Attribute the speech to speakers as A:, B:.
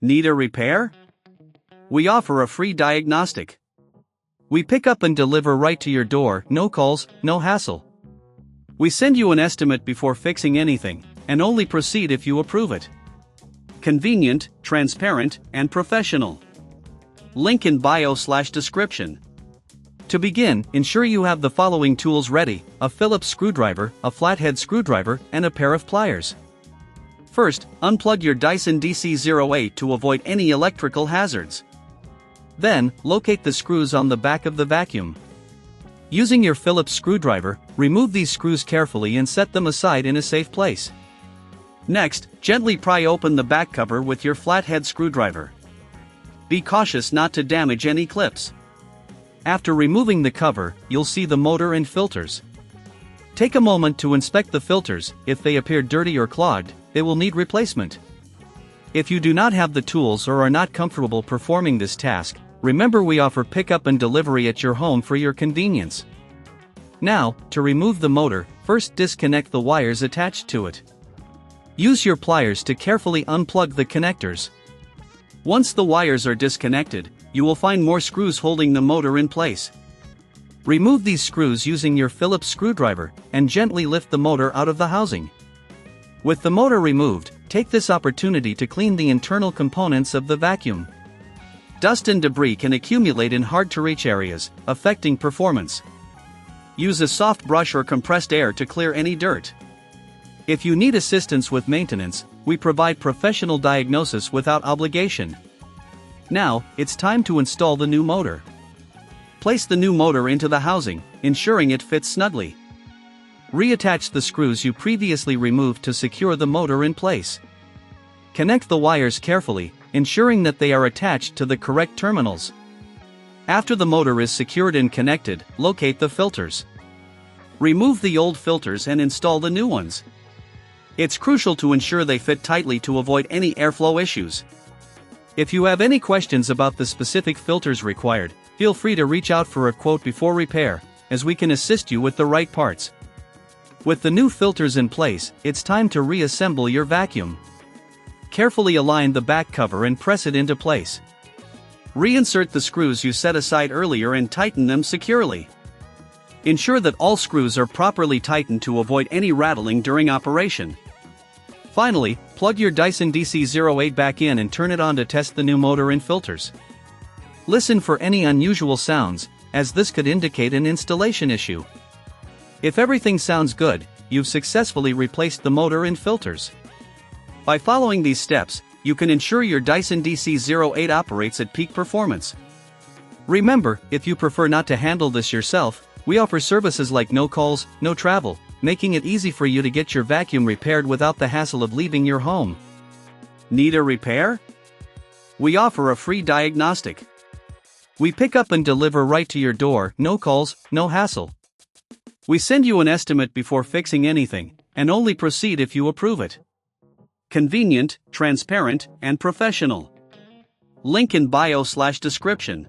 A: Need a repair? We offer a free diagnostic. We pick up and deliver right to your door, no calls, no hassle. We send you an estimate before fixing anything, and only proceed if you approve it. Convenient, transparent, and professional. Link in bio/description. To begin, ensure you have the following tools ready: a Phillips screwdriver, a flathead screwdriver, and a pair of pliers. First, unplug your Dyson DC08 to avoid any electrical hazards. Then, locate the screws on the back of the vacuum. Using your Phillips screwdriver, remove these screws carefully and set them aside in a safe place. Next, gently pry open the back cover with your flathead screwdriver. Be cautious not to damage any clips. After removing the cover, you'll see the motor and filters. Take a moment to inspect the filters. If they appear dirty or clogged, they will need replacement. If you do not have the tools or are not comfortable performing this task, remember we offer pickup and delivery at your home for your convenience. Now, to remove the motor, first disconnect the wires attached to it. Use your pliers to carefully unplug the connectors. Once the wires are disconnected, you will find more screws holding the motor in place. Remove these screws using your Phillips screwdriver, and gently lift the motor out of the housing. With the motor removed, take this opportunity to clean the internal components of the vacuum. Dust and debris can accumulate in hard-to-reach areas, affecting performance. Use a soft brush or compressed air to clear any dirt. If you need assistance with maintenance, we provide professional diagnosis without obligation. Now, it's time to install the new motor. Place the new motor into the housing, ensuring it fits snugly. Reattach the screws you previously removed to secure the motor in place. Connect the wires carefully, ensuring that they are attached to the correct terminals. After the motor is secured and connected, locate the filters. Remove the old filters and install the new ones. It's crucial to ensure they fit tightly to avoid any airflow issues. If you have any questions about the specific filters required, feel free to reach out for a quote before repair, as we can assist you with the right parts. With the new filters in place, it's time to reassemble your vacuum. Carefully align the back cover and press it into place. Reinsert the screws you set aside earlier and tighten them securely. Ensure that all screws are properly tightened to avoid any rattling during operation. Finally, plug your Dyson DC08 back in and turn it on to test the new motor and filters. Listen for any unusual sounds, as this could indicate an installation issue. If everything sounds good, you've successfully replaced the motor and filters. By following these steps, you can ensure your Dyson DC08 operates at peak performance. Remember, if you prefer not to handle this yourself, we offer services like no calls, no travel, making it easy for you to get your vacuum repaired without the hassle of leaving your home. Need a repair? We offer a free diagnostic. We pick up and deliver right to your door, no calls, no hassle. We send you an estimate before fixing anything, and only proceed if you approve it. Convenient, transparent, and professional. Link in bio/description.